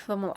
Vamos lá.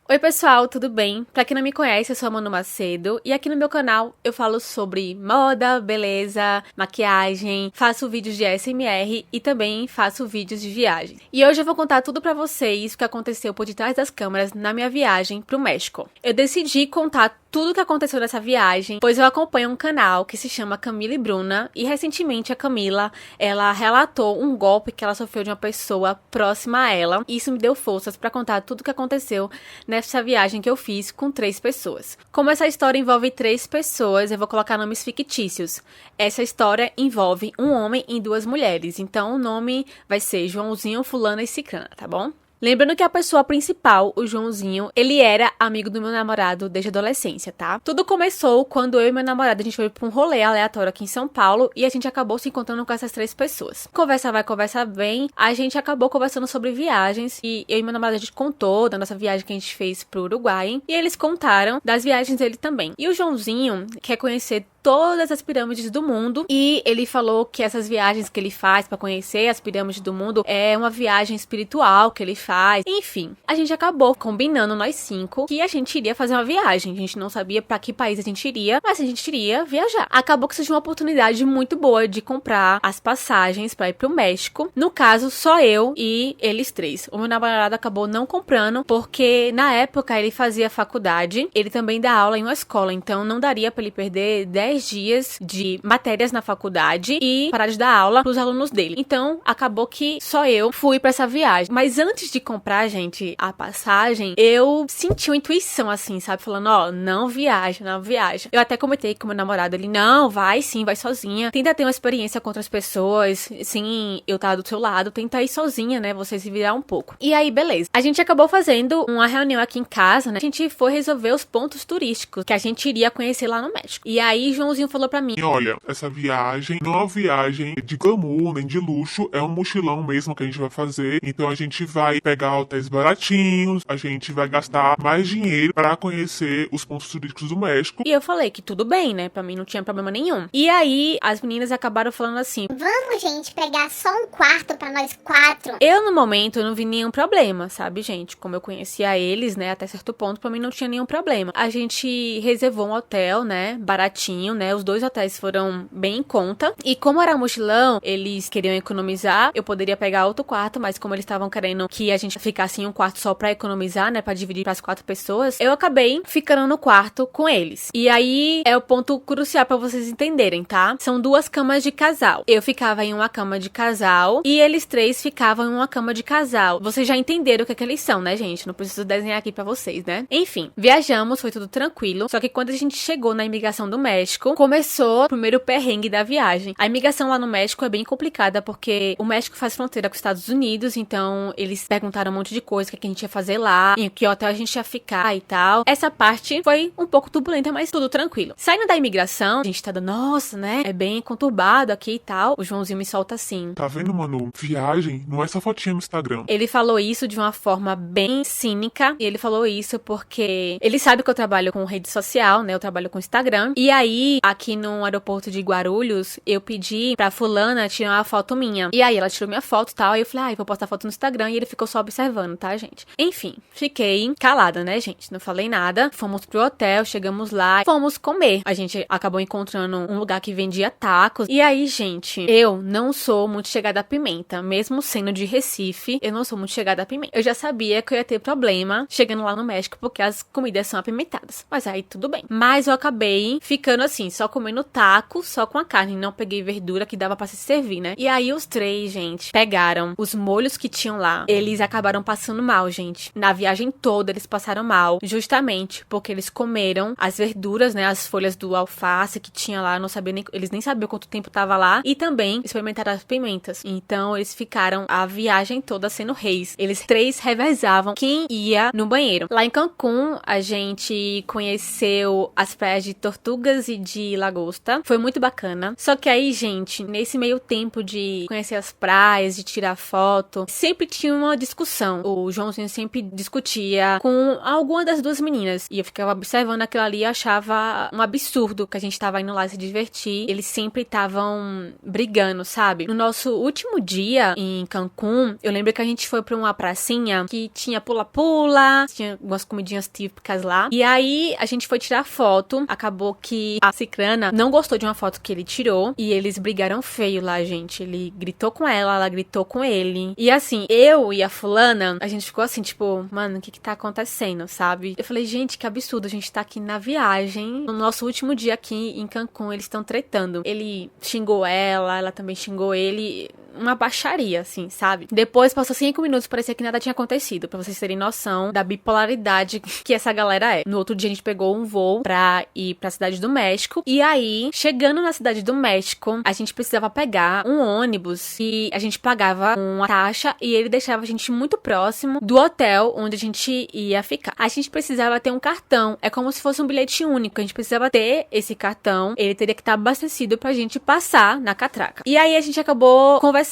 Oi pessoal, tudo bem? Pra quem não me conhece, eu sou a Manu Macedo e aqui no meu canal eu falo sobre moda, beleza, maquiagem, faço vídeos de ASMR e também faço vídeos de viagem. E hoje eu vou contar tudo pra vocês o que aconteceu por detrás das câmeras na minha viagem pro México. Eu decidi contar tudo o que aconteceu nessa viagem, pois eu acompanho um canal que se chama Camila e Bruna e recentemente a Camila, ela relatou um golpe que ela sofreu de uma pessoa próxima a ela e isso me deu forças pra contar tudo o que aconteceu nessa viagem que eu fiz com 3 pessoas. Como essa história envolve 3 pessoas, eu vou colocar nomes fictícios. Essa história envolve um homem e 2 mulheres, então o nome vai ser Joãozinho, Fulana e Cicrana, tá bom? Lembrando que a pessoa principal, o Joãozinho, ele era amigo do meu namorado desde a adolescência, tá? Tudo começou quando eu e meu namorado, a gente foi pra um rolê aleatório aqui em São Paulo e a gente acabou se encontrando com essas 3 pessoas. Conversa vai, conversa vem, a gente acabou conversando sobre viagens e eu e meu namorado, a gente contou da nossa viagem que a gente fez pro Uruguai e eles contaram das viagens dele também. E o Joãozinho quer conhecer todas as pirâmides do mundo e ele falou que essas viagens que ele faz pra conhecer as pirâmides do mundo é uma viagem espiritual que ele faz. Enfim, a gente acabou combinando nós 5 que a gente iria fazer uma viagem. A gente não sabia pra que país a gente iria, mas a gente iria viajar. Acabou que surgiu uma oportunidade muito boa de comprar as passagens pra ir pro México. No caso, só eu e eles 3. O meu namorado acabou não comprando porque na época ele fazia faculdade, ele também dá aula em uma escola, então não daria pra ele perder 10 dias de matérias na faculdade e parar de dar aula pros alunos dele. Então, acabou que só eu fui pra essa viagem. Mas antes de comprar, gente, a passagem, eu senti uma intuição, assim, sabe? Falando, ó, não viaja, não viaja. Eu até comentei com meu namorado, ele, não, vai sim, vai sozinha. Tenta ter uma experiência com outras pessoas. Sim, eu tava do seu lado, tenta ir sozinha, né? Você se virar um pouco. E aí, beleza. A gente acabou fazendo uma reunião aqui em casa, né? A gente foi resolver os pontos turísticos que a gente iria conhecer lá no México. E aí, Joãozinho falou pra mim, olha, essa viagem não é uma viagem de glamour, nem de luxo, é um mochilão mesmo que a gente vai fazer. Então a gente vai pegar hotéis baratinhos, a gente vai gastar mais dinheiro pra conhecer os pontos turísticos do México. E eu falei que tudo bem, né? Pra mim não tinha problema nenhum. E aí, as meninas acabaram falando assim, vamos, gente, pegar só um quarto pra nós 4. Eu, no momento, eu não vi nenhum problema, sabe, gente? Como eu conhecia eles, né, até certo ponto, pra mim não tinha nenhum problema. A gente reservou um hotel, né, baratinho, né? Os 2 hotéis foram bem em conta. E como era mochilão, eles queriam economizar. Eu poderia pegar outro quarto, mas como eles estavam querendo que a gente ficasse em um quarto só pra economizar, né, pra dividir pras 4 pessoas, eu acabei ficando no quarto com eles. E aí é o ponto crucial pra vocês entenderem, tá? São 2 camas de casal. Eu ficava em uma cama de casal e eles 3 ficavam em uma cama de casal. Vocês já entenderam o que é que eles são, né, gente? Não preciso desenhar aqui pra vocês, né? Enfim, viajamos, foi tudo tranquilo. Só que quando a gente chegou na imigração do México, começou o primeiro perrengue da viagem. A imigração lá no México é bem complicada porque o México faz fronteira com os Estados Unidos, então eles perguntaram um monte de coisa, o que a gente ia fazer lá, em que hotel a gente ia ficar e tal. Essa parte foi um pouco turbulenta, mas tudo tranquilo. Saindo da imigração, a gente tá dando, nossa, né? É bem conturbado aqui e tal. O Joãozinho me solta assim. Tá vendo, Manu? Viagem não é só fotinha no Instagram. Ele falou isso de uma forma bem cínica. E ele falou isso porque ele sabe que eu trabalho com rede social, né? Eu trabalho com Instagram. E aí, aqui no aeroporto de Guarulhos, eu pedi pra fulana tirar uma foto minha. E aí, ela tirou minha foto e tal. E eu falei, eu vou postar foto no Instagram. E ele ficou só observando, tá, gente? Enfim, fiquei calada, né, gente? Não falei nada. Fomos pro hotel, chegamos lá. Fomos comer. A gente acabou encontrando um lugar que vendia tacos. E aí, gente, eu não sou muito chegada a pimenta. Mesmo sendo de Recife, eu não sou muito chegada a pimenta. Eu já sabia que eu ia ter problema chegando lá no México, porque as comidas são apimentadas. Mas aí, tudo bem. Mas eu acabei ficando assim, só comendo taco, só com a carne. Não peguei verdura que dava pra se servir, né? E aí, os 3, gente, pegaram os molhos que tinham lá. Eles acabaram passando mal, gente. Na viagem toda, eles passaram mal. Justamente porque eles comeram as verduras, né? As folhas do alface que tinha lá. Não sabia nem, eles nem sabiam quanto tempo tava lá. E também experimentaram as pimentas. Então, eles ficaram a viagem toda sendo reis. Eles 3 revezavam quem ia no banheiro. Lá em Cancún, a gente conheceu as praias de Tortugas e de lagosta. Foi muito bacana. Só que aí, gente, nesse meio tempo de conhecer as praias, de tirar foto, sempre tinha uma discussão. O Joãozinho sempre discutia com alguma das duas meninas. E eu ficava observando aquilo ali e achava um absurdo que a gente tava indo lá se divertir. Eles sempre estavam brigando, sabe? No nosso último dia em Cancún, eu lembro que a gente foi pra uma pracinha que tinha pula-pula, tinha algumas comidinhas típicas lá. E aí a gente foi tirar foto. Acabou que a Cicrana não gostou de uma foto que ele tirou. E eles brigaram feio lá, gente. Ele gritou com ela gritou com ele. E assim, eu e a fulana, a gente ficou assim, tipo, mano, o que tá acontecendo, sabe? Eu falei, gente, que absurdo, a gente tá aqui na viagem. No nosso último dia aqui em Cancún, eles estão tretando. Ele xingou ela também xingou ele. Uma baixaria, assim, sabe? Depois, passou 5 minutos, parecia que nada tinha acontecido, pra vocês terem noção da bipolaridade que essa galera é. No outro dia, a gente pegou um voo pra ir pra Cidade do México, e aí, chegando na Cidade do México, a gente precisava pegar um ônibus, e a gente pagava uma taxa, e ele deixava a gente muito próximo do hotel onde a gente ia ficar. A gente precisava ter um cartão, é como se fosse um bilhete único, a gente precisava ter esse cartão, ele teria que estar abastecido pra gente passar na catraca. E aí, a gente acabou conversando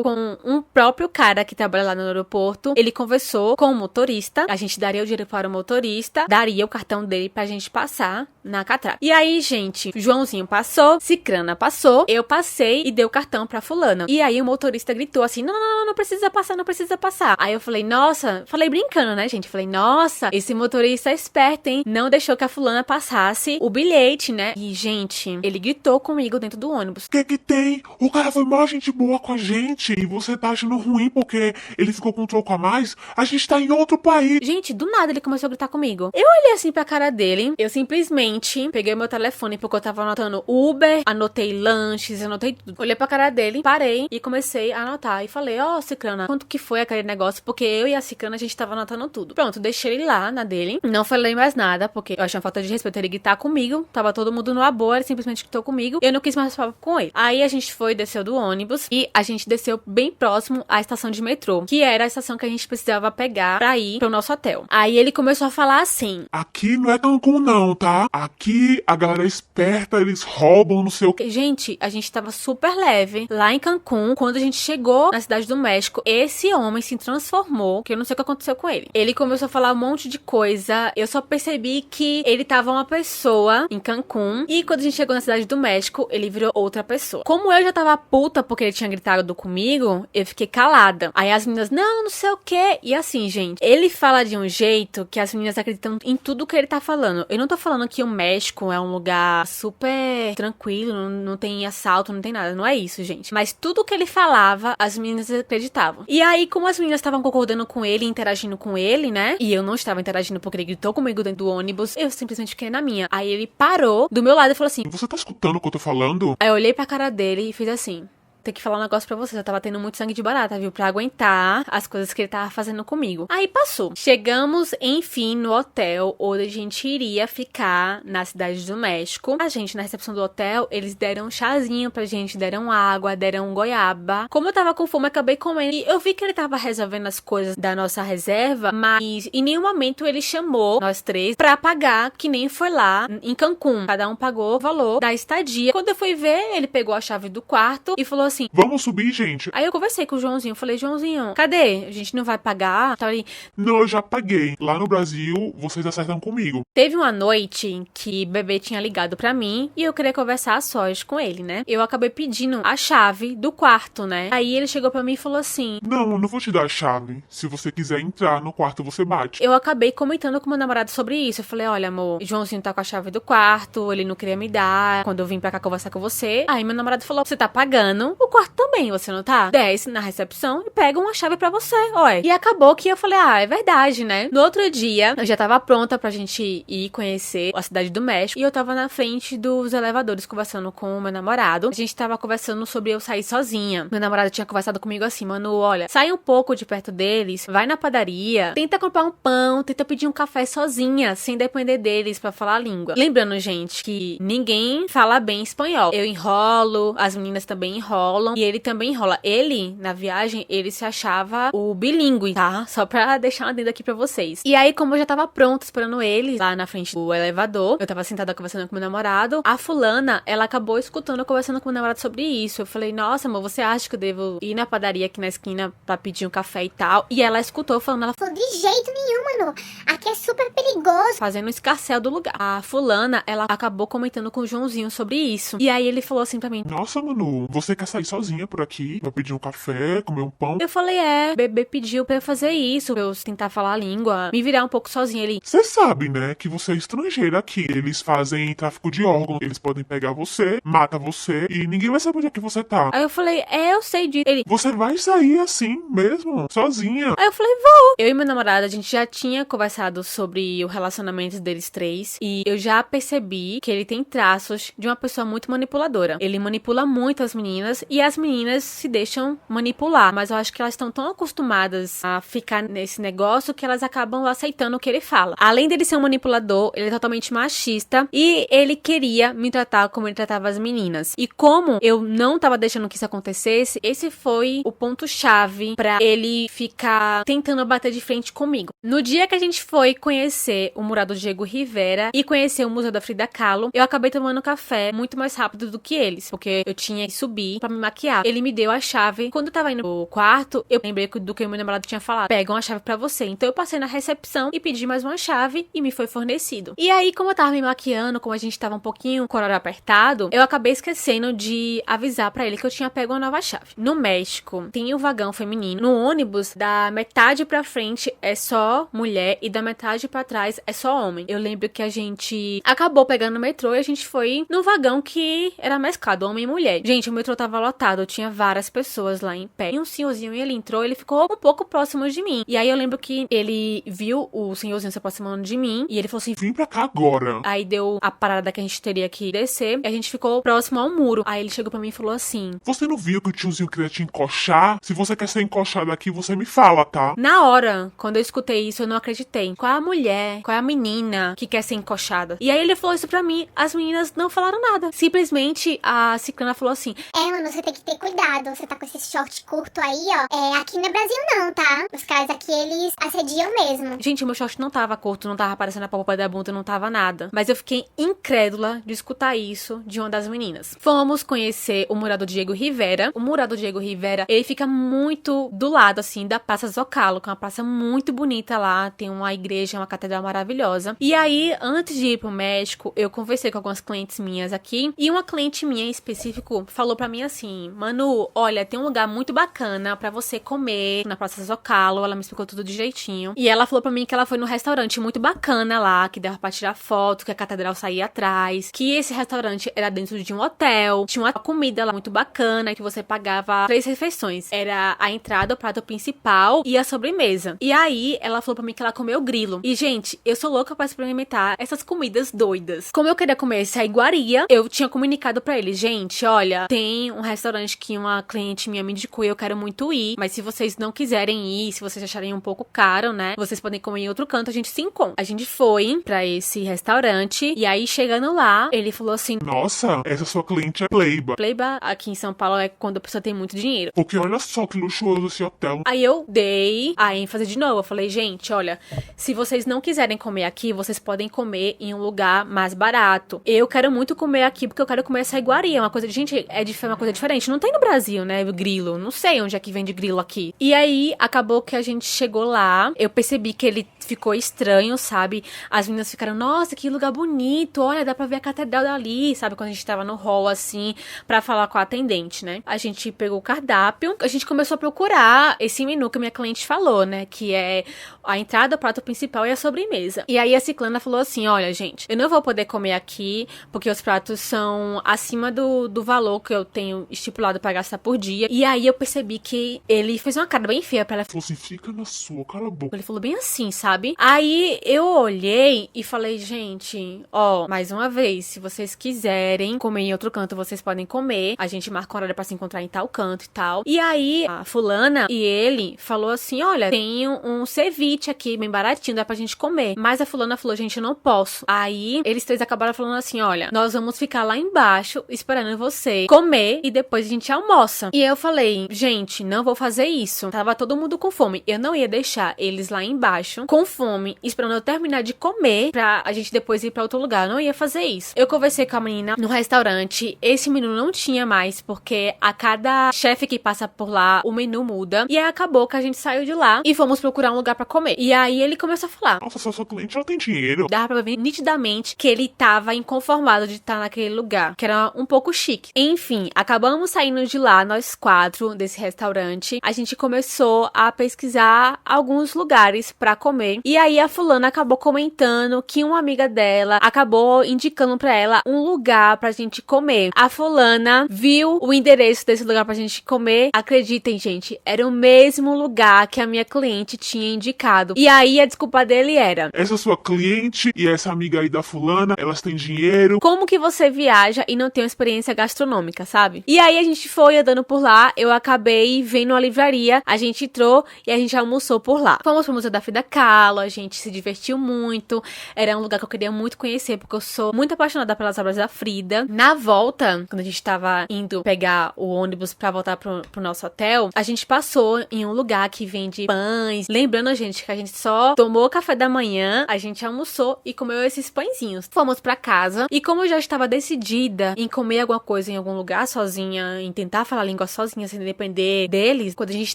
com um próprio cara que trabalha lá no aeroporto. Ele conversou com o motorista. A gente daria o dinheiro para o motorista, daria o cartão dele pra gente passar na catraca. E aí, gente, Joãozinho passou, Cicrana passou, eu passei e dei o cartão pra fulana. E aí o motorista gritou assim, não precisa passar, não precisa passar. Aí eu falei, nossa, falei brincando, né, gente? Falei, nossa, esse motorista é esperto, hein? Não deixou que a fulana passasse o bilhete, né? E, gente, ele gritou comigo dentro do ônibus. O que que tem? O cara foi mó gente boa com a gente e você tá achando ruim porque ele ficou com um troco a mais? A gente tá em outro país. Gente, do nada ele começou a gritar comigo. Eu olhei assim pra cara dele, eu simplesmente peguei meu telefone porque eu tava anotando Uber, anotei lanches, anotei tudo. Olhei pra cara dele, parei e comecei a anotar. E falei, ó, Cicrana, quanto que foi aquele negócio? Porque eu e a Cicrana, a gente tava anotando tudo. Pronto, deixei ele lá na dele. Não falei mais nada, porque eu achei uma falta de respeito ele gritar comigo. Tava todo mundo numa boa, ele simplesmente gritou comigo. Eu não quis mais falar com ele. Aí a gente foi, desceu do ônibus e a gente desceu bem próximo à estação de metrô, que era a estação que a gente precisava pegar pra ir pro nosso hotel. Aí ele começou a falar assim, aqui não é Cancún não, tá? Aqui a galera é esperta, eles roubam, não sei o que. Gente, a gente tava super leve lá em Cancún. Quando a gente chegou na Cidade do México, esse homem se transformou, que eu não sei o que aconteceu com ele. Ele começou a falar um monte de coisa. Eu só percebi que ele tava uma pessoa em Cancún. E quando a gente chegou na Cidade do México, ele virou outra pessoa. Como eu já tava puta porque ele tinha gritado comigo, eu fiquei calada. Aí as meninas, não sei o que. E assim, gente, ele fala de um jeito que as meninas acreditam em tudo que ele tá falando. Eu não tô falando que o México é um lugar super tranquilo, não tem assalto, não tem nada. Não é isso, gente. Mas tudo que ele falava, as meninas acreditavam. E aí, como as meninas estavam concordando com ele, interagindo com ele, né? E eu não estava interagindo porque ele gritou comigo dentro do ônibus, eu simplesmente fiquei na minha. Aí ele parou do meu lado e falou assim, você tá escutando o que eu tô falando? Aí eu olhei pra cara dele e fiz assim, ter que falar um negócio pra você, eu tava tendo muito sangue de barata, viu? Pra aguentar as coisas que ele tava fazendo comigo. Aí passou. Chegamos, enfim, no hotel onde a gente iria ficar na Cidade do México. A gente, na recepção do hotel, eles deram um chazinho pra gente, deram água, deram goiaba. Como eu tava com fome, eu acabei comendo. E eu vi que ele tava resolvendo as coisas da nossa reserva, mas em nenhum momento ele chamou nós três pra pagar, que nem foi lá em Cancún. Cada um pagou o valor da estadia. Quando eu fui ver, ele pegou a chave do quarto e falou assim, vamos subir, gente. Aí eu conversei com o Joãozinho, falei, Joãozinho, cadê? A gente não vai pagar? Tá ali. Não, eu já paguei. Lá no Brasil, vocês acertam comigo. Teve uma noite que bebê tinha ligado pra mim e eu queria conversar a sós com ele, né? Eu acabei pedindo a chave do quarto, né? Aí ele chegou pra mim e falou assim, não, eu não vou te dar a chave. Se você quiser entrar no quarto, você bate. Eu acabei comentando com meu namorado sobre isso. Eu falei, olha, amor, Joãozinho tá com a chave do quarto, ele não queria me dar quando eu vim pra cá conversar com você. Aí meu namorado falou, você tá pagando o quarto também, você não tá? Desce na recepção e pega uma chave pra você, olha. E acabou que eu falei, é verdade, né? No outro dia, eu já tava pronta pra gente ir conhecer a Cidade do México e eu tava na frente dos elevadores conversando com o meu namorado. A gente tava conversando sobre eu sair sozinha. Meu namorado tinha conversado comigo assim, mano, olha, sai um pouco de perto deles, vai na padaria, tenta comprar um pão, tenta pedir um café sozinha, sem depender deles pra falar a língua. Lembrando, gente, que ninguém fala bem espanhol. Eu enrolo, as meninas também enrolam. enrolam e ele também enrola. Ele, na viagem, ele se achava o bilíngue, tá? Só pra deixar uma dentro aqui pra vocês. E aí, como eu já tava pronta esperando ele lá na frente do elevador, eu tava sentada conversando com meu namorado, a fulana, ela acabou escutando eu conversando com meu namorado sobre isso. Eu falei, nossa, amor, você acha que eu devo ir na padaria aqui na esquina pra pedir um café e tal? E ela escutou falando, ela Falou, de jeito nenhum, mano. Aqui é super perigoso. fazendo um escarcéu do lugar. A fulana, ela acabou comentando com o Joãozinho sobre isso. E aí ele falou assim pra mim, Nossa, Manu, você quer sair sozinha por aqui? Vai pedir um café, comer um pão? eu falei, bebê pediu pra eu fazer isso, pra eu tentar falar a língua, me virar um pouco sozinha. Ele, Você sabe, né, que você é estrangeira aqui. Eles fazem tráfico de órgãos. Eles podem pegar você, mata você e ninguém vai saber onde é que você tá. aí eu falei, eu sei disso. Ele, Você vai sair assim mesmo, sozinha. aí eu falei, vou. Eu e meu namorado, a gente já tinha conversado sobre o relacionamento deles três. E eu já percebi que ele tem traços de uma pessoa muito manipuladora. Ele manipula muito as meninas e as meninas se deixam manipular. Mas eu acho que elas estão tão acostumadas a ficar nesse negócio que elas acabam aceitando o que ele fala. Além dele ser um manipulador, ele é totalmente machista. E ele queria me tratar como ele tratava as meninas. E como eu não tava deixando que isso acontecesse, esse foi o ponto-chave pra ele ficar tentando bater de frente comigo. No dia que a gente foi conhecer o Mural do Diego Rivera e conhecer o Museu da Frida Kahlo, eu acabei tomando café muito mais rápido do que eles, porque eu tinha que subir pra me maquiar. Ele me deu a chave. Quando eu tava indo pro quarto, eu lembrei do que o meu namorado tinha falado. Pega uma chave pra você. Então eu passei na recepção e pedi mais uma chave e me foi fornecido. E aí, como eu tava me maquiando, como a gente tava um pouquinho com o horário apertado, eu acabei esquecendo de avisar pra ele que eu tinha pego uma nova chave. No México, tem o vagão feminino. No ônibus, da metade pra frente é só mulher e da metade pra trás é só homem. Eu lembro que a gente acabou pegando o metrô e a gente foi no vagão que era mesclado, homem e mulher. Gente, o metrô tava lotado, tinha várias pessoas lá em pé. E um senhorzinho, ele entrou, ele ficou um pouco próximo de mim. E aí eu lembro que ele viu o senhorzinho se aproximando de mim e ele falou assim, Vem pra cá agora. aí deu a parada que a gente teria que descer e a gente ficou próximo ao muro. Aí ele chegou pra mim e falou assim, Você não viu que o tiozinho queria te encoxar? Se você quer ser encoxado aqui, você me fala, tá? na hora, quando eu escutei isso, eu não acreditei. Qual é a mulher, qual é a menina que quer ser encoxada? E aí ele falou isso pra mim, as meninas não falaram nada. Simplesmente a ciclana falou assim, Mano, você tem que ter cuidado. Você tá com esse short curto aí, ó. Aqui no Brasil não, tá? Os caras aqui, eles assediam mesmo. gente, o meu short não tava curto, não tava aparecendo a polpa da bunda, não tava nada. Mas eu fiquei incrédula de escutar isso de uma das meninas. Fomos conhecer o Mural do Diego Rivera. O Mural do Diego Rivera, ele fica muito do lado, assim, da Praça Zocalo, que é uma praça muito bonita lá. Tem uma igreja, uma catedral maravilhosa. E aí, antes de ir pro México, eu conversei com algumas clientes minhas aqui. E uma cliente minha em específico falou pra mim assim, Manu, olha, tem um lugar muito bacana pra você comer na Praça Zocalo. Ela me explicou tudo direitinho. E ela falou pra mim que ela foi num restaurante muito bacana lá, que dava pra tirar foto, que a catedral saía atrás, que esse restaurante era dentro de um hotel, tinha uma comida lá muito bacana, que você pagava 3 refeições. Era a entrada, o prato principal e a sobremesa. E aí, ela falou pra mim que ela comeu grilo. E, gente, eu sou louca pra experimentar essas comidas doidas. Como eu queria comer essa iguaria, eu tinha comunicado pra ele, gente, olha, tem um restaurante que uma cliente minha me indicou e eu quero muito ir, mas se vocês não quiserem ir, se vocês acharem um pouco caro, né, vocês podem comer em outro canto, a gente se encontra. A gente foi pra esse restaurante e aí, chegando lá, ele falou assim, Nossa, essa sua cliente é pleiba. pleiba aqui em São Paulo é quando a pessoa tem muito dinheiro. Porque olha só que luxuoso esse hotel. Aí eu dei a ênfase de novo. Eu falei, gente, olha, se vocês não quiserem comer aqui, vocês podem comer em um lugar mais barato. Eu quero muito comer aqui porque eu quero comer essa iguaria. Uma coisa, gente, é uma coisa diferente. Não tem no Brasil, né? Grilo. Não sei onde é que vende grilo aqui. E aí, acabou que a gente chegou lá. Eu percebi que ele ficou estranho, sabe? As meninas ficaram, nossa, que lugar bonito. Olha, dá pra ver a catedral dali, sabe? Quando a gente tava no hall, assim, pra falar com a atendente, né? A gente pegou o cardápio. A gente começou a procurar esse menu que a minha cliente falou, né? Que é a entrada, o prato principal e a sobremesa. E aí a ciclana falou assim, olha, gente, eu não vou poder comer aqui porque os pratos são acima do valor que eu tenho estipulado pra gastar por dia. E aí eu percebi que ele fez uma cara bem feia pra ela. Falou assim, fica na sua, cala a boca. Ele falou bem assim, sabe? Aí eu olhei e falei, gente, ó, mais uma vez, se vocês quiserem comer em outro canto, vocês podem comer. A gente marca uma hora pra se encontrar em tal canto e tal. E aí a fulana e ele falou assim, olha, tem um ceviche aqui, bem baratinho, dá pra gente comer. Mas a fulana falou, gente, eu não posso. Aí eles três acabaram falando assim, olha, nós vamos ficar lá embaixo esperando você comer e depois depois a gente almoça. E eu falei, gente, não vou fazer isso. Tava todo mundo com fome. Eu não ia deixar eles lá embaixo, com fome, esperando eu terminar de comer, pra a gente depois ir pra outro lugar. Eu não ia fazer isso. Eu conversei com a menina no restaurante. Esse menu não tinha mais, porque a cada chefe que passa por lá, o menu muda. E aí acabou que a gente saiu de lá e fomos procurar um lugar pra comer. E aí ele começou a falar. Nossa, sua cliente ela tem dinheiro. Dava pra ver nitidamente que ele tava inconformado de estar naquele lugar, que era um pouco chique. Enfim, acabamos saindo de lá, nós 4, desse restaurante. A gente começou a pesquisar alguns lugares pra comer. E aí a fulana acabou comentando que uma amiga dela acabou indicando pra ela um lugar pra gente comer. A fulana viu o endereço desse lugar pra gente comer. Acreditem, gente, era o mesmo lugar que a minha cliente tinha indicado. E aí a desculpa dele era: essa sua cliente e essa amiga aí da fulana, elas têm dinheiro. como que você viaja e não tem uma experiência gastronômica, sabe? E aí a gente foi andando por lá, eu acabei vendo uma livraria, a gente entrou e a gente almoçou por lá. Fomos pro Museu da Frida Kahlo, a gente se divertiu muito, era um lugar que eu queria muito conhecer, porque eu sou muito apaixonada pelas obras da Frida. Na volta, quando a gente tava indo pegar o ônibus pra voltar pro nosso hotel, a gente passou em um lugar que vende pães, lembrando a gente que a gente só tomou café da manhã, a gente almoçou e comeu esses pãezinhos. Fomos pra casa e como eu já estava decidida em comer alguma coisa em algum lugar sozinha, em tentar falar a língua sozinha sem depender deles, quando a gente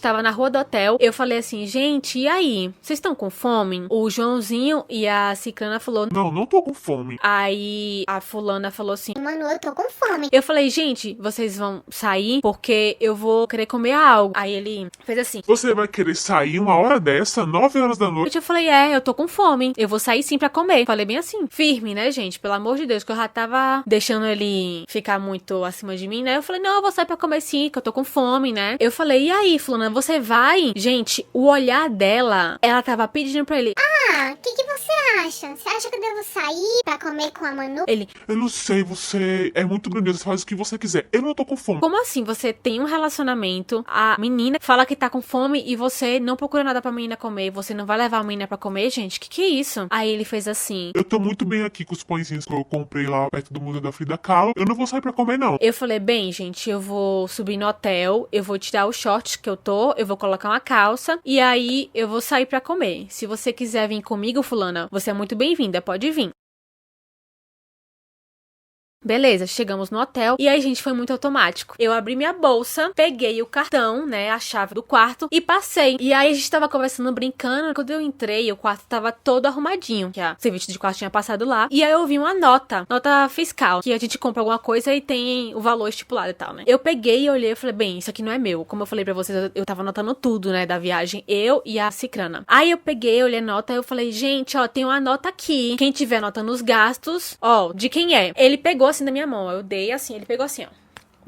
tava na rua do hotel, eu falei assim, gente, e aí? Vocês estão com fome? O Joãozinho e a Cicrana falou, Não tô com fome. aí a fulana falou assim, Manu, eu tô com fome. eu falei, gente, vocês vão sair porque eu vou querer comer algo. Aí ele fez assim, Você vai querer sair uma hora dessa, 9 horas da noite? eu falei, eu tô com fome, eu vou sair sim pra comer. Falei bem assim, firme, né, gente? Pelo amor de Deus, que eu já tava deixando ele ficar muito acima de mim, né? Eu falei, não, eu vou sair pra comer sim, que eu tô com fome, né? Eu falei, e aí, fulana, você vai? Gente, o olhar dela, ela tava pedindo pra ele, O que você acha? Você acha que eu devo sair pra comer com a Manu? ele, Eu não sei, você é muito grandioso, você faz o que você quiser. Eu não tô com fome. como assim? Você tem um relacionamento, a menina fala que tá com fome e você não procura nada pra menina comer, você não vai levar a menina pra comer, gente? Que é isso? Aí ele fez assim, Eu tô muito bem aqui com os pãezinhos que eu comprei lá perto do Museu da Frida Kahlo. Eu não vou sair pra comer, não. eu falei, bem, gente, eu vou subir no hotel, eu vou tirar o short que eu tô, eu vou colocar uma calça, e aí eu vou sair pra comer. Se você quiser vir comigo, fulana, você é muito bem-vinda, pode vir. Beleza, chegamos no hotel e aí, gente, foi muito automático. Eu abri minha bolsa, peguei o cartão, né, a chave do quarto e passei. E aí a gente tava conversando, brincando. Quando eu entrei, o quarto tava todo arrumadinho, que a serviço de quarto tinha passado lá. E aí eu vi uma nota fiscal, que a gente compra alguma coisa e tem o valor estipulado e tal, né. Eu peguei e olhei e falei, bem, isso aqui não é meu. Como eu falei pra vocês, eu tava anotando tudo, né, da viagem, eu e a Cicrana. Aí eu peguei, olhei a nota e eu falei, gente, ó, tem uma nota aqui. Quem tiver anotando os gastos, ó, de quem é? Ele pegou assim da minha mão, eu dei assim, ele pegou assim, ó,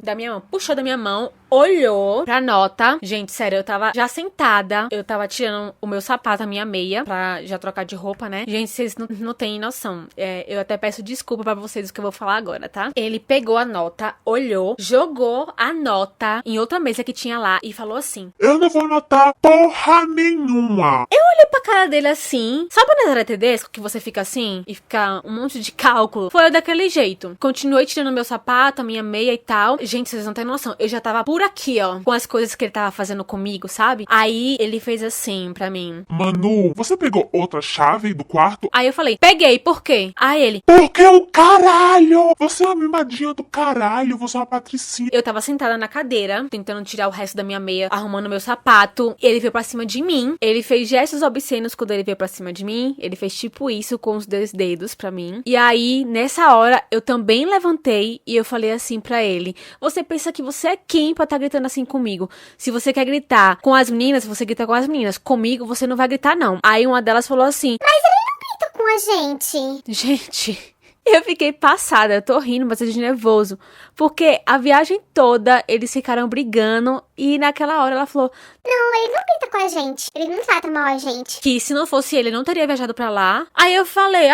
da minha mão, puxou da minha mão, olhou pra nota. Gente, sério, eu tava já sentada, eu tava tirando o meu sapato, a minha meia, pra já trocar de roupa, né? Gente, vocês não têm noção. Eu até peço desculpa pra vocês o que eu vou falar agora, tá? Ele pegou a nota, olhou, jogou a nota em outra mesa que tinha lá e falou assim, Eu não vou anotar porra nenhuma. olhei pra cara dele assim, sabe o Nazaré Tedesco, que você fica assim e fica um monte de cálculo? Foi daquele jeito. Continuei tirando meu sapato, a minha meia e tal. Gente, vocês não têm noção. Eu já tava por aqui, ó, com as coisas que ele tava fazendo comigo, sabe? Aí ele fez assim pra mim. Manu, você pegou outra chave do quarto? Aí eu falei, peguei, por quê? Aí ele, Porque o caralho! Você é uma mimadinha do caralho, você é uma patricinha. eu tava sentada na cadeira, tentando tirar o resto da minha meia, arrumando meu sapato. Ele veio pra cima de mim. Ele fez gestos obscenos quando ele veio pra cima de mim. Ele fez tipo isso com os dois dedos pra mim. E aí, nessa hora, eu também levantei e eu falei assim pra ele, você pensa que você é quem pra tá gritando assim comigo? Se você quer gritar com as meninas, você grita com as meninas. Comigo, você não vai gritar, não. Aí uma delas falou assim, Tô com a gente. gente, eu fiquei passada, eu tô rindo, mas eu tô nervoso. Porque a viagem toda, eles ficaram brigando E naquela hora ela falou Não, ele não grita com a gente. Ele não trata mal a gente. que se não fosse ele, não teria viajado pra lá. Aí eu falei,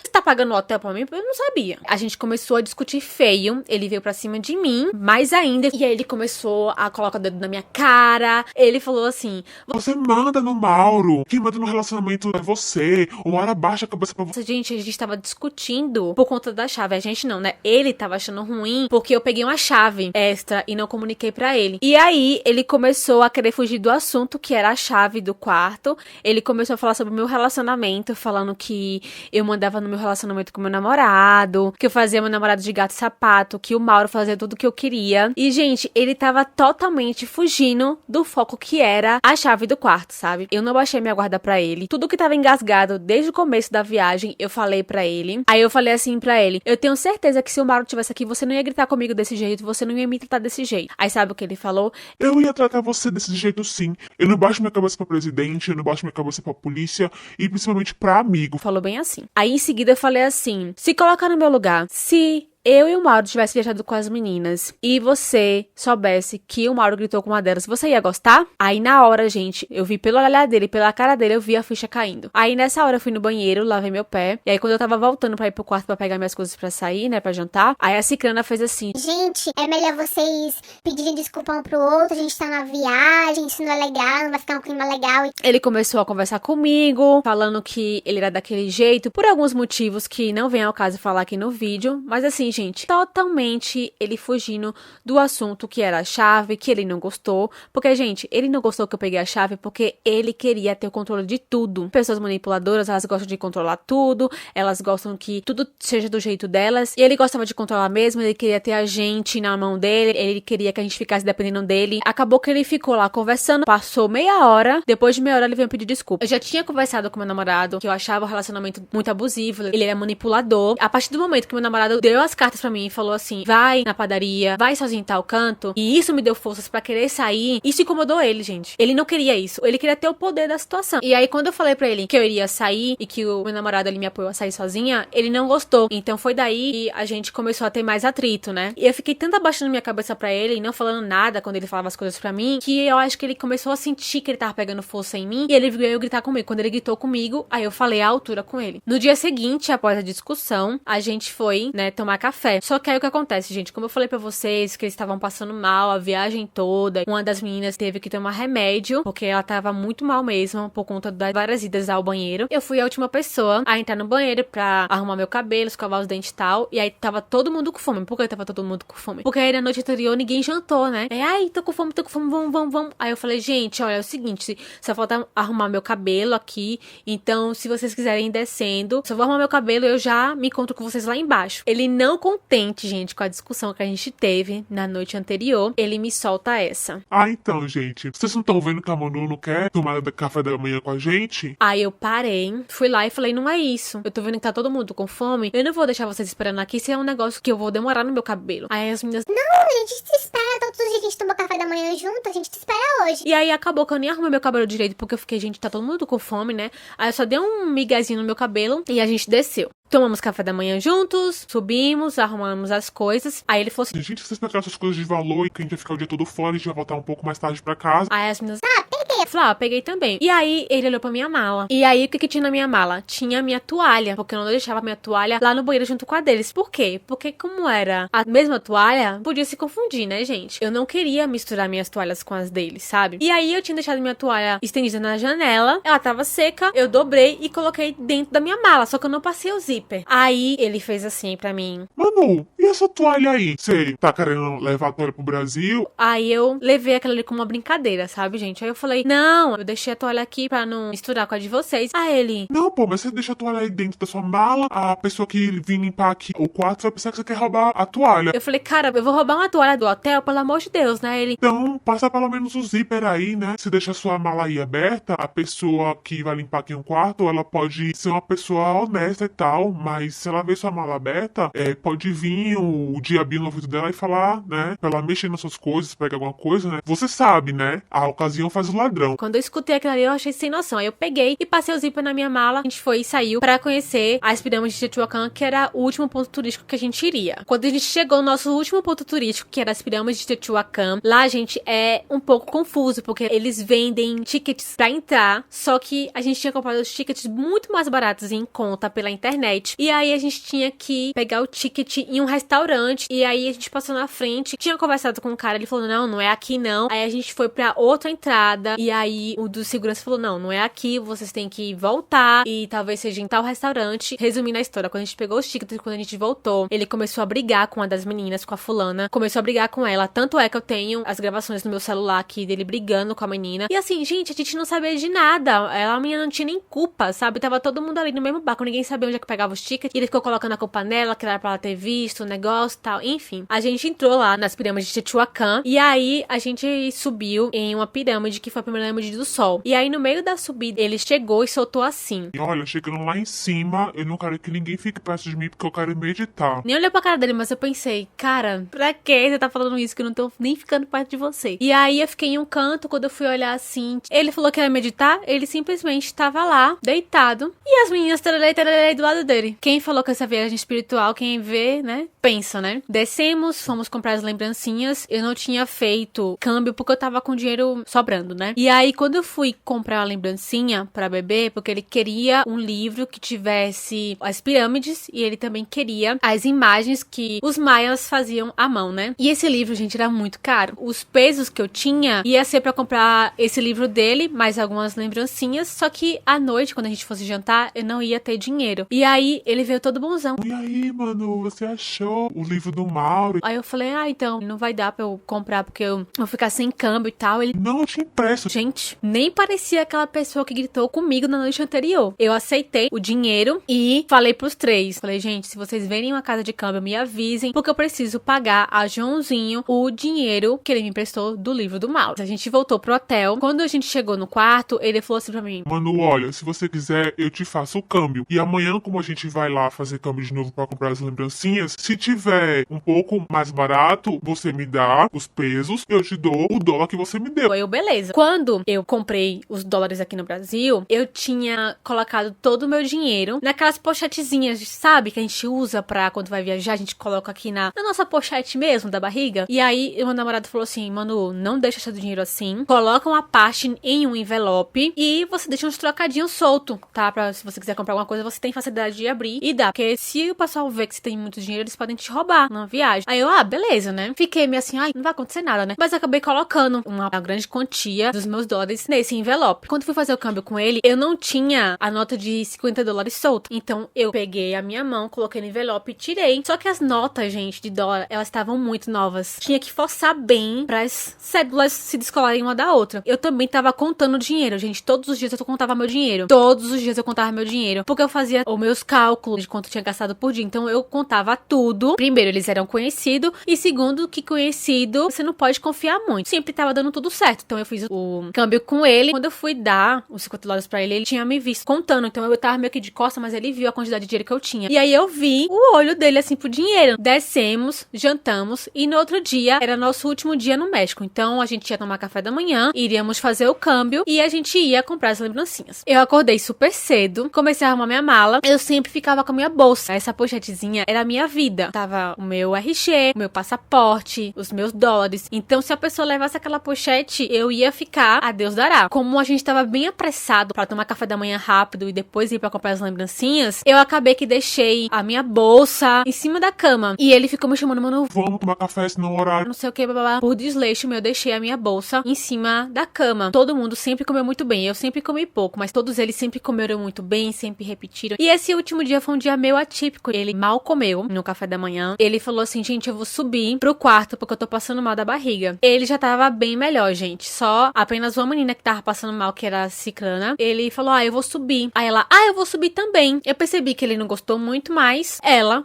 Você tá pagando o hotel pra mim? Eu não sabia. A gente começou a discutir feio. Ele veio pra cima de mim, mais ainda. E aí ele começou a colocar o dedo na minha cara. Ele falou assim, Você manda no Mauro. Quem manda no relacionamento é você. O Mauro abaixa a cabeça pra você. gente, a gente tava discutindo por conta da chave. A gente não, né? Ele tava achando ruim porque eu peguei uma chave extra e não comuniquei pra ele. E aí, ele começou a querer fugir do assunto, que era a chave do quarto. Ele começou a falar sobre o meu relacionamento, falando que eu mandava no meu relacionamento com meu namorado, que eu fazia meu namorado de gato e sapato, que o Mauro fazia tudo o que eu queria. E, gente, ele tava totalmente fugindo do foco que era a chave do quarto, sabe? Eu não baixei minha guarda pra ele. Tudo que tava engasgado desde o começo da viagem, eu falei pra ele. Aí eu falei assim pra ele, eu tenho certeza que se o Mauro tivesse aqui, você não ia gritar comigo desse jeito, você não ia me tratar desse jeito. Aí sabe o que ele falou? Eu ia tratar você desse jeito sim. Eu não baixo minha cabeça pra presidente, eu não baixo minha cabeça pra polícia e principalmente pra amigo. Falou bem assim. Aí em seguida eu falei assim, se colocar no meu lugar, se eu e o Mauro tivesse viajado com as meninas e você soubesse que o Mauro gritou com uma delas, você ia gostar? Aí na hora, gente, eu vi pelo olhar dele, pela cara dele, eu vi a ficha caindo. Aí nessa hora eu fui no banheiro, lavei meu pé. E aí quando eu tava voltando pra ir pro quarto pra pegar minhas coisas pra sair, né, pra jantar, aí a Cicrana fez assim, Gente, é melhor vocês pedirem desculpa um pro outro. A gente tá na viagem, isso não é legal, não vai ficar um clima legal. ele começou a conversar comigo, falando que ele era daquele jeito, por alguns motivos que não vem ao caso falar aqui no vídeo, mas assim, gente, totalmente ele fugindo do assunto que era a chave, que ele não gostou, porque, gente, ele não gostou que eu peguei a chave porque ele queria ter o controle de tudo. Pessoas manipuladoras, elas gostam de controlar tudo, elas gostam que tudo seja do jeito delas, e ele gostava de controlar mesmo, ele queria ter a gente na mão dele, ele queria que a gente ficasse dependendo dele. Acabou que ele ficou lá conversando, passou meia hora, depois de meia hora ele veio pedir desculpa. Eu já tinha conversado com meu namorado, que eu achava o relacionamento muito abusivo, ele era manipulador. A partir do momento que meu namorado deu as cartas pra mim e falou assim, vai na padaria, vai sozinho em tal canto, e isso me deu forças pra querer sair, isso incomodou ele, gente. Ele não queria isso, ele queria ter o poder da situação. E aí quando eu falei pra ele que eu iria sair e que o meu namorado ele me apoiou a sair sozinha, ele não gostou. Então foi daí que a gente começou a ter mais atrito, né? E eu fiquei tanto abaixando minha cabeça pra ele e não falando nada quando ele falava as coisas pra mim, que eu acho que ele começou a sentir que ele tava pegando força em mim, e ele veio gritar comigo. Quando ele gritou comigo, aí eu falei a altura com ele. No dia seguinte, após a discussão, a gente foi, né, tomar café. Só que aí o que acontece, gente? Como eu falei pra vocês, que eles estavam passando mal a viagem toda, uma das meninas teve que tomar remédio, porque ela tava muito mal mesmo, por conta das várias idas ao banheiro. Eu fui a última pessoa a entrar no banheiro pra arrumar meu cabelo, escovar os dentes e tal, e aí tava todo mundo com fome. Por que tava todo mundo com fome? Porque aí na noite anterior ninguém jantou, né? Ai, tô com fome, vamos. Aí eu falei, gente, olha, é o seguinte, só falta arrumar meu cabelo aqui, então se vocês quiserem ir descendo, só vou arrumar meu cabelo e eu já me encontro com vocês lá embaixo. Ele não contente, gente, com a discussão que a gente teve na noite anterior, ele me solta essa. Ah, então, gente, vocês não estão vendo que a Manu não quer tomar café da manhã com a gente? Aí eu parei, fui lá e falei, não é isso. Eu tô vendo que tá todo mundo com fome, eu não vou deixar vocês esperando aqui se é um negócio que eu vou demorar no meu cabelo. Aí as meninas, Não, a gente se espera todos os dias, a gente toma café da manhã junto, a gente te espera hoje. e aí acabou que eu nem arrumei meu cabelo direito, porque eu fiquei, gente, tá todo mundo com fome, né? Aí eu só dei um miguezinho no meu cabelo e a gente desceu. Tomamos café da manhã juntos, subimos, arrumamos as coisas. Aí ele falou assim, Gente, vocês pegaram essas coisas de valor e que a gente vai ficar o dia todo fora, a gente vai voltar um pouco mais tarde pra casa. aí as meninas, peguei. Eu falei, peguei também. E aí ele olhou pra minha mala. E aí o que tinha na minha mala? Tinha a minha toalha, porque eu não deixava a minha toalha lá no banheiro junto com a deles. Por quê? Porque como era a mesma toalha, podia se confundir, né, gente? Eu não queria misturar minhas toalhas com as deles, sabe? E aí eu tinha deixado minha toalha estendida na janela, ela tava seca, eu dobrei e coloquei dentro da minha mala, só que eu não passei o zíper. Aí ele fez assim pra mim. Manu, e essa toalha aí? Você tá querendo levar a toalha pro Brasil? Aí eu levei aquela ali como uma brincadeira, sabe, gente? Aí eu falei, não, eu deixei a toalha aqui pra não misturar com a de vocês. Aí ele, Não, pô, mas você deixa a toalha aí dentro da sua mala, a pessoa que vir limpar aqui o quarto vai pensar que você quer roubar a toalha. eu falei, cara, eu vou roubar uma toalha do hotel, pelo amor de Deus, né? Ele, Então, passa pelo menos o zíper aí, né? Se deixa a sua mala aí aberta, a pessoa que vai limpar aqui um quarto, ela pode ser uma pessoa honesta e tal, mas se ela ver sua mala aberta, pode vir o diabinho no ouvido dela e falar, né? Pra ela mexer nas suas coisas, pegar alguma coisa, né? Você sabe, né? A ocasião faz o ladrão. ladrão. Quando eu escutei aquilo ali, eu achei sem noção. Aí eu peguei e passei o zíper na minha mala. A gente foi e saiu pra conhecer as pirâmides de Teotihuacan, que era o último ponto turístico que a gente iria. Quando a gente chegou no nosso último ponto turístico, que era as pirâmides de Teotihuacan, lá, gente, é um pouco confuso, porque eles vendem tickets pra entrar, só que a gente tinha comprado os tickets muito mais baratos e em conta pela internet. E aí a gente tinha que pegar o ticket em um restaurante, e aí a gente passou na frente, tinha conversado com o cara, ele falou, não é aqui não. Aí a gente foi pra outra entrada, e aí o do segurança falou, não é aqui, vocês têm que voltar, e talvez seja em tal restaurante. Resumindo a história, quando a gente pegou os tickets, quando a gente voltou, ele começou a brigar com uma das meninas, com a fulana, começou a brigar com ela, tanto é que eu tenho as gravações no meu celular aqui, dele brigando com a menina, e assim, gente, a gente não sabia de nada, a menina não tinha nem culpa, sabe, tava todo mundo ali no mesmo barco, ninguém sabia onde é que pegava os tickets, e ele ficou colocando a culpa nela, que era pra ela ter visto o negócio e tal, enfim. A gente entrou lá nas pirâmides de Teotihuacan, e aí a gente subiu em uma pirâmide, que foi a primeira pirâmide do Sol, e aí no meio da subida, ele chegou e soltou assim. E olha, chegando lá em cima, eu não quero que ninguém fique perto de mim, porque eu quero meditar. Nem olhei pra cara dele, mas eu pensei, cara, pra que você tá falando isso, que eu não tô nem ficando perto de você? E aí eu fiquei em um canto, quando eu fui olhar assim, ele falou que ia meditar, ele simplesmente tava lá, deitado, e as meninas tararei do lado dele. Quem falou que essa viagem espiritual, quem vê, né, pensa, né? Descemos, fomos comprar as lembrancinhas, eu não tinha feito câmbio, porque eu tava com dinheiro sobrando, né? E aí, quando eu fui comprar a lembrancinha pra bebê, porque ele queria um livro que tivesse as pirâmides, e ele também queria as imagens que os maias faziam à mão, né? E esse livro, gente, era muito caro. Os pesos que eu tinha ia ser pra comprar esse livro dele, mais algumas lembrancinhas, só que à noite, quando a gente fosse jantar, eu não ia ter dinheiro. E aí, ele veio todo bonzão. E aí, mano, você achou o livro do Mauro? Aí eu falei, então, não vai dar pra eu comprar, porque eu vou ficar sem câmbio e tal. Ele, não, eu te impresso. gente, nem parecia aquela pessoa que gritou comigo na noite anterior. Eu aceitei o dinheiro e falei pros três. Falei, gente, se vocês verem uma casa de câmbio, me avisem, porque eu preciso pagar a Joãozinho o dinheiro que ele me emprestou do livro do Mauro. A gente voltou pro hotel. Quando a gente chegou no quarto, ele falou assim pra mim, Manu, olha, se você quiser, eu te faço o câmbio. E amanhã, como a gente vai lá fazer câmbio de novo pra comprar as lembrancinhas, se tiver um pouco mais barato, você me dá os pesos, eu te dou o dólar que você me deu. eu, beleza. Quando eu comprei os dólares aqui no Brasil, eu tinha colocado todo o meu dinheiro naquelas pochetezinhas, sabe? Que a gente usa pra quando vai viajar, a gente coloca aqui na nossa pochete mesmo, da barriga. E aí, meu namorado falou assim, Manu, não deixa seu dinheiro assim. Coloca uma parte em um envelope e você deixa uns trocadinhos solto, tá? Pra se você quiser comprar alguma coisa, você tem facilidade de abrir e dá. Porque se o pessoal ver que você tem muito dinheiro, eles podem te roubar na viagem. Aí eu, beleza, né? Fiquei meio assim, não vai acontecer nada, né? Mas acabei colocando uma grande quantia dos meus dólares nesse envelope. Quando fui fazer o câmbio com ele, eu não tinha a nota de 50 dólares solta. Então, eu peguei a minha mão, coloquei no envelope e tirei. Só que as notas, gente, de dólar, elas estavam muito novas. Tinha que forçar bem para as cédulas se descolarem uma da outra. Eu também tava contando dinheiro, gente. Todos os dias eu contava meu dinheiro. Todos os dias eu contava meu dinheiro. Porque eu fazia os meus cálculos de quanto eu tinha gastado por dia. Então, eu contava tudo. Primeiro, eles eram conhecidos. E segundo, que conhecido, você não pode confiar muito. Sempre tava dando tudo certo. Então, eu fiz o câmbio com ele. Quando eu fui dar os 50 dólares pra ele, ele tinha me visto contando. Então, eu tava meio que de costa, mas ele viu a quantidade de dinheiro que eu tinha. E aí, eu vi o olho dele, assim, pro dinheiro. Descemos, jantamos. E no outro dia, era nosso último dia no México. Então, a gente ia tomar café da manhã, iríamos fazer o câmbio e a gente ia comprar as lembrancinhas. Eu acordei super cedo, comecei a arrumar minha mala. Eu sempre ficava com a minha bolsa. Essa pochetezinha era a minha vida. Tava o meu RG, o meu passaporte, os meus dólares. Então, se a pessoa levasse aquela pochete, eu ia ficar, a Deus dará. Como a gente tava bem apressado pra tomar café da manhã rápido e depois ir pra comprar as lembrancinhas, eu acabei que deixei a minha bolsa em cima da cama. E ele ficou me chamando, mano, vamos tomar café, senão horário. Não sei o que, blá. Por desleixo meu, eu deixei a minha bolsa em cima da cama. Todo mundo sempre comeu muito bem. Eu sempre comi pouco, mas todos eles sempre comeram muito bem, sempre repetiram. E esse último dia foi um dia meio atípico. Ele mal comeu no café da manhã. Ele falou assim, gente, eu vou subir pro quarto porque eu tô passando mal da barriga. Ele já tava bem melhor, gente. Só apenas uma menina que tava passando mal, que era a Ciclana. Ele falou, eu vou subir. Aí ela, eu vou subir também. Eu percebi que ele não gostou muito mais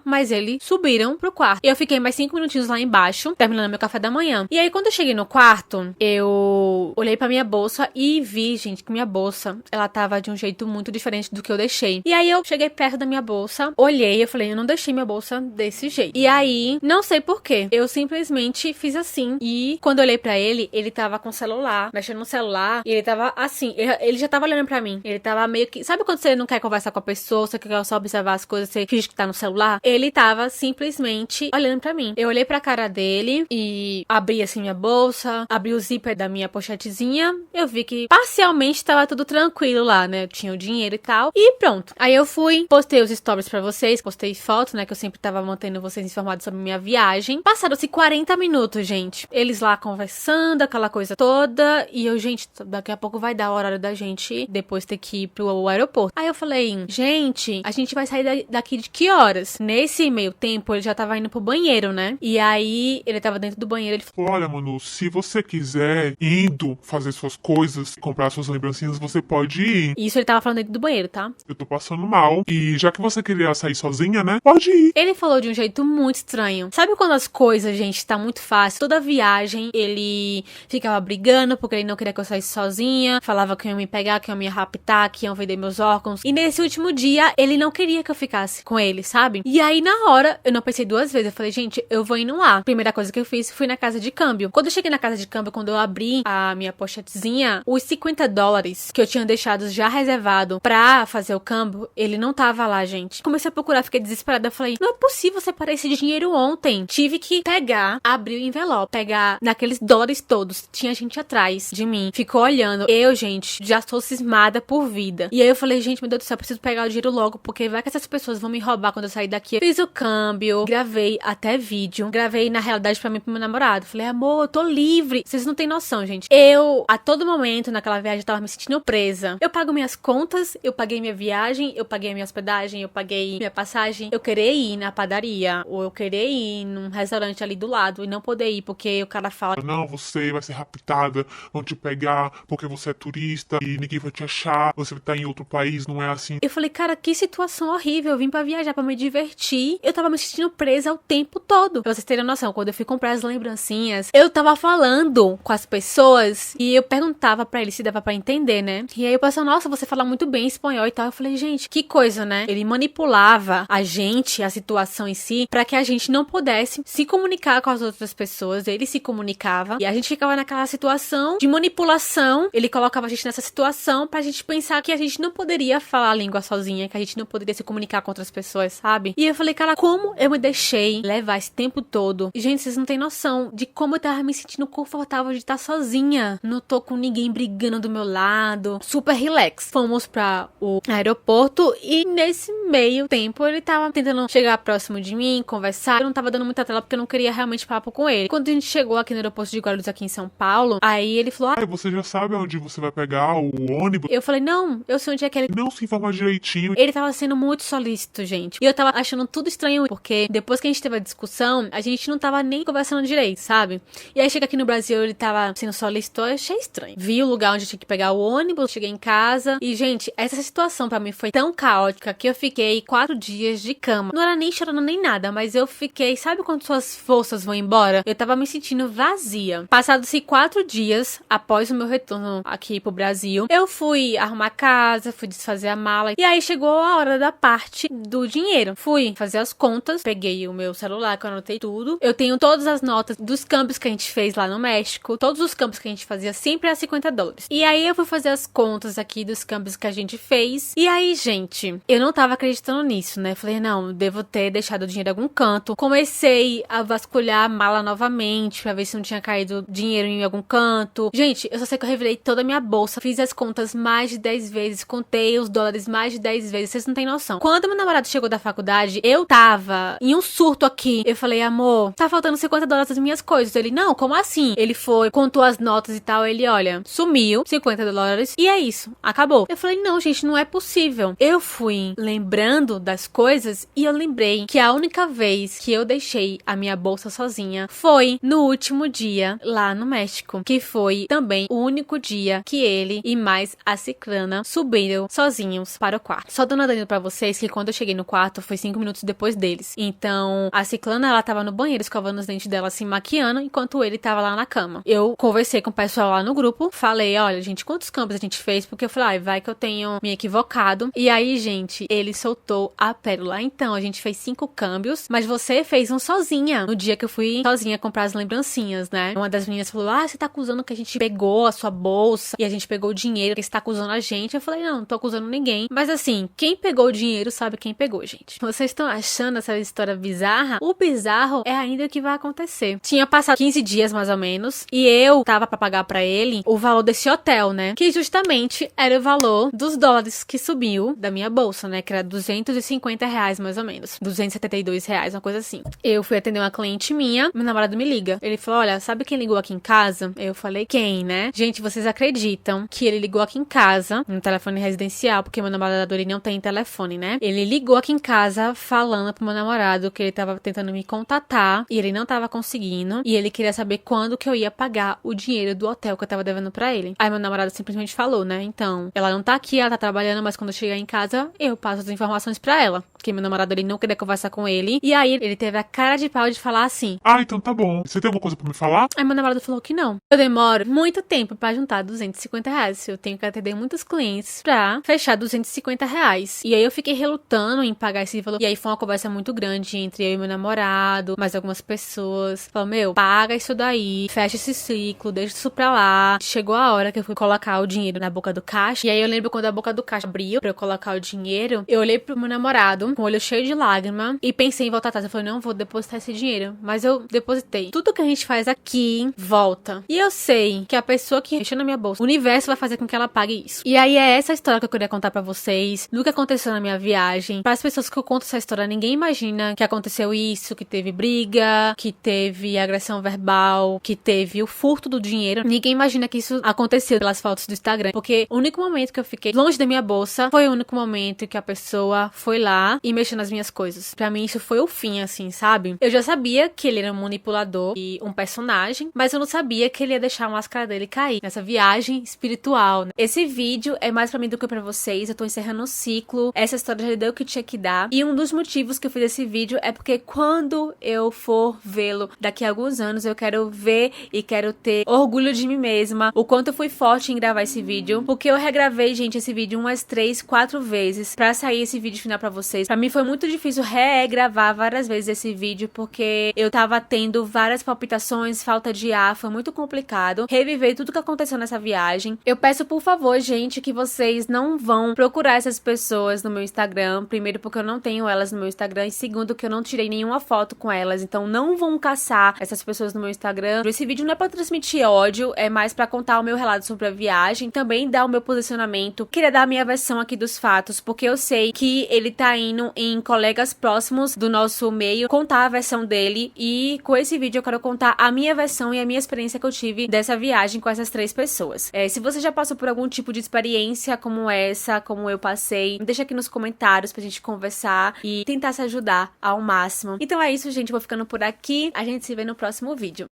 mas eles subiram pro quarto. Eu fiquei mais 5 minutinhos lá embaixo, terminando meu café da manhã. E aí, quando eu cheguei no quarto, eu olhei pra minha bolsa e vi, gente, que minha bolsa, ela tava de um jeito muito diferente do que eu deixei. E aí, eu cheguei perto da minha bolsa, olhei, eu falei, eu não deixei minha bolsa desse jeito. E aí, não sei porquê, eu simplesmente fiz assim. E quando eu olhei pra ele, ele tava com o celular, mexendo celular e ele tava assim, ele já tava olhando pra mim. Ele tava meio que... Sabe quando você não quer conversar com a pessoa, você quer só observar as coisas, você finge que tá no celular? Ele tava simplesmente olhando pra mim. Eu olhei pra cara dele e abri assim minha bolsa, abri o zíper da minha pochetezinha. Eu vi que parcialmente tava tudo tranquilo lá, né? Eu tinha o dinheiro e tal. E pronto. Aí eu fui, postei os stories pra vocês, postei foto, né? Que eu sempre tava mantendo vocês informados sobre minha viagem. Passaram-se 40 minutos, gente. Eles lá conversando, aquela coisa toda. E eu, gente, daqui a pouco vai dar o horário da gente depois ter que ir pro aeroporto. Aí eu falei, gente, a gente vai sair daqui de que horas? Nesse meio tempo, ele já tava indo pro banheiro, né? E aí, ele tava dentro do banheiro, ele falou, Olha, Manu, se você quiser indo fazer suas coisas, comprar suas lembrancinhas, você pode ir. isso ele tava falando dentro do banheiro, tá? Eu tô passando mal. E já que você queria sair sozinha, né? Pode ir. Ele falou de um jeito muito estranho. Sabe quando as coisas, gente, tá muito fácil? Toda viagem, ele ficava brigando porque ele não queria que eu saísse sozinha. Falava que iam me pegar, que iam me raptar, que iam vender meus órgãos. E nesse último dia, ele não queria que eu ficasse com ele, sabe? E aí, na hora, eu não pensei duas vezes. Eu falei, gente, eu vou indo lá. Primeira coisa que eu fiz, fui na casa de câmbio. Quando eu cheguei na casa de câmbio, quando eu abri a minha pochetezinha, os $50 que eu tinha deixado já reservado pra fazer o câmbio, ele não tava lá, gente. Comecei a procurar, fiquei desesperada. Eu falei, não é possível separar esse dinheiro ontem. Tive que pegar, abrir o envelope, pegar naqueles dólares todos. Tinha gente atrás de mim. Ficou olhando. Eu, gente, já estou cismada por vida. E aí eu falei, gente, meu Deus do céu, eu preciso pegar o dinheiro logo, porque vai que essas pessoas vão me roubar quando eu sair daqui. Eu fiz o câmbio, gravei até vídeo. Gravei, na realidade, pra mim e pro meu namorado. Falei, amor, eu tô livre. Vocês não têm noção, gente. Eu, a todo momento, naquela viagem, eu tava me sentindo presa. Eu pago minhas contas, eu paguei minha viagem, eu paguei minha hospedagem, eu paguei minha passagem. Eu querer ir na padaria, ou eu querer ir num restaurante ali do lado e não poder ir, porque o cara fala, Não, você vai ser raptada, vão te pegar porque você é turista e ninguém vai te achar, você tá em outro país, não é assim. eu falei, cara, que situação horrível. Eu vim pra viajar, pra me divertir. Eu tava me sentindo presa o tempo todo. Pra vocês terem noção, quando eu fui comprar as lembrancinhas, eu tava falando com as pessoas e eu perguntava pra eles se dava pra entender, né? E aí o pessoal, nossa, você fala muito bem espanhol e tal. Eu falei, gente, que coisa, né? Ele manipulava a gente, a situação em si, pra que a gente não pudesse se comunicar com as outras pessoas. Ele se comunicava e a gente ficava naquela situação de manipulação. Ele colocava a gente nessa situação pra gente pensar que a gente não poderia falar a língua sozinha, que a gente não poderia se comunicar com outras pessoas, sabe? E eu falei, cara, como eu me deixei levar esse tempo todo? E, gente, vocês não têm noção de como eu tava me sentindo confortável de estar sozinha. Não tô com ninguém brigando do meu lado. Super relax. Fomos pra o aeroporto e nesse meio tempo ele tava tentando chegar próximo de mim, conversar. Eu não tava dando muita tela porque eu não queria realmente papo com ele. Quando a gente chegou aqui no aeroporto de Guarulhos, aqui em São Paulo, aí ele falou, Ah, você já sabe onde você vai pegar o ônibus? eu falei, não, eu sei onde é que ele... Não se informa direitinho. Ele tava sendo muito solícito, gente. E eu tava achando tudo estranho, porque depois que a gente teve a discussão, a gente não tava nem conversando direito, sabe? E aí chega aqui no Brasil, ele tava sendo solícito, eu achei estranho. Vi o lugar onde eu tinha que pegar o ônibus, cheguei em casa. E, gente, essa situação pra mim foi tão caótica que eu fiquei 4 dias de cama. Não era nem chorando nem nada, mas eu fiquei, sabe quando suas forças vão embora? Eu tava me sentindo vazia. Passados-se 4 dias após o meu retorno aqui pro Brasil, eu fui arrumar a casa, fui desfazer a mala. E aí chegou a hora da parte do dinheiro. Fui fazer as contas, peguei o meu celular, que eu anotei tudo. Eu tenho todas as notas dos câmbios que a gente fez lá no México. Todos os câmbios que a gente fazia sempre a $50. E aí eu fui fazer as contas aqui dos câmbios que a gente fez. E aí, gente, eu não tava acreditando nisso, né? Falei, não, devo ter deixado o dinheiro em algum canto. Comecei a vasculhar a mala novamente pra ver se não tinha caído dinheiro em algum canto. Gente, eu só sei que eu revirei toda a minha bolsa. Fiz as contas mais de 10 vezes. Contei os dólares mais de 10 vezes. Vocês não têm noção. Quando meu namorado chegou da faculdade, eu tava em um surto aqui. Eu falei, amor, tá faltando $50 das minhas coisas. Ele, não, como assim? Ele foi, contou as notas e tal. Ele, olha, sumiu, $50. E é isso, acabou. Eu falei, não, gente, não é possível. Eu fui lembrando das coisas e eu lembrei que a única vez que eu deixei a minha bolsa sozinha foi no último dia lá no México, que foi também o único dia que ele e mais a Ciclana subiram sozinhos para o quarto. Só dando adendo pra vocês que quando eu cheguei no quarto foi 5 minutos depois deles. Então, a Ciclana, ela tava no banheiro escovando os dentes dela, se maquiando, enquanto ele tava lá na cama. Eu conversei com o pessoal lá no grupo, falei, olha, gente, quantos câmbios a gente fez? Porque eu falei, ai, vai que eu tenho me equivocado. E aí, gente, ele soltou a pérola. Então, a gente fez 5 câmbios, mas você fez um sozinha. No dia que eu fui sozinha comprar as lembrancinhas, né? Uma das meninas falou, ah, você tá acusando que a gente pegou a sua bolsa e a gente pegou o dinheiro, que você tá acusando a gente. Eu falei, não tô acusando ninguém. Mas assim, quem pegou o dinheiro sabe quem pegou, gente. Vocês estão achando essa história bizarra? O bizarro é ainda o que vai acontecer. Tinha passado 15 dias, mais ou menos, e eu tava pra pagar pra ele o valor desse hotel, né? Que justamente era o valor dos dólares que subiu da minha bolsa, né? Que era R$250, mais ou menos. R$272, uma coisa assim. Eu fui atender uma cliente minha, meu namorado me liga. Ele falou, olha, sabe quem ligou aqui em casa? Eu falei, quem, né? Gente, vocês acreditam que ele ligou aqui em casa, no telefone residencial, porque meu namorado, ele não tem telefone, né? Ele ligou aqui em casa falando pro meu namorado que ele tava tentando me contatar e ele não tava conseguindo, e ele queria saber quando que eu ia pagar o dinheiro do hotel que eu tava devendo pra ele. Aí meu namorado simplesmente falou, né? Então, ela não tá aqui, ela tá trabalhando, mas quando eu chegar em casa, eu passo as informações pra ela. Porque meu namorado, ele não queria conversar com ele. E aí, ele teve a cara de pau de falar assim. Ah, então tá bom. Você tem alguma coisa pra me falar? Aí meu namorado falou que não. Eu demoro muito tempo pra juntar R$250. Eu tenho que atender muitos clientes pra fechar R$250. E aí eu fiquei relutando em pagar esse valor. E aí foi uma conversa muito grande entre eu e meu namorado, mais algumas pessoas. Falou, meu, paga isso daí, fecha esse ciclo, deixa isso pra lá. Chegou a hora que eu fui colocar o dinheiro na boca do caixa. E aí eu lembro quando a boca do caixa abriu pra eu colocar o dinheiro, eu olhei pro meu namorado com o olho cheio de lágrima e pensei em voltar atrás. Eu falei, não, vou depositar esse dinheiro. Mas eu depositei. Tudo que a gente faz aqui, volta. E eu sei que a pessoa que mexeu na minha bolsa, o universo vai fazer com que ela pague isso. E aí é essa história que eu queria contar pra vocês, do que aconteceu na minha viagem. Para as pessoas que eu conto essa história, ninguém imagina que aconteceu isso, que teve briga, que teve agressão verbal, que teve o furto do dinheiro. Ninguém imagina que isso aconteceu pelas fotos do Instagram. Porque o único momento que eu fiquei longe da minha bolsa foi o único momento que a pessoa foi lá e mexeu nas minhas coisas. Pra mim, isso foi o fim, assim, sabe? Eu já sabia que ele era um manipulador e um personagem, mas eu não sabia que ele ia deixar a máscara dele cair nessa viagem espiritual, né? Esse vídeo é mais pra mim do que pra vocês. Eu tô encerrando um ciclo. Essa história já deu o que tinha que dar. E um dos motivos que eu fiz esse vídeo é porque quando eu for vê-lo daqui a alguns anos, eu quero ver e quero ter orgulho de mim mesma, o quanto eu fui forte em gravar esse vídeo, porque eu regravei, gente, esse vídeo umas 3, 4 vezes pra sair esse vídeo final pra vocês. Pra mim foi muito difícil regravar várias vezes esse vídeo, porque eu tava tendo várias palpitações, falta de ar, foi muito complicado reviver tudo que aconteceu nessa viagem. Eu peço, por favor, gente, que vocês não vão procurar essas pessoas no meu Instagram, primeiro porque eu não tenho elas no meu Instagram, e segundo que eu não tirei nenhuma foto com elas, então não vão caçar essas pessoas no meu Instagram. Esse vídeo não é pra transmitir ódio, é mais pra contar o meu relato sobre a viagem, também dar o meu posicionamento. Queria dar a minha versão aqui dos fatos, porque eu sei que ele tá indo em colegas próximos do nosso meio contar a versão dele, e com esse vídeo eu quero contar a minha versão e a minha experiência que eu tive dessa viagem com essas 3 pessoas. Se você já passou por algum tipo de experiência como essa, como eu passei, deixa aqui nos comentários pra gente conversar e tentar se ajudar ao máximo. Então é isso, gente, eu vou ficando por aqui, a gente se vê no próximo vídeo.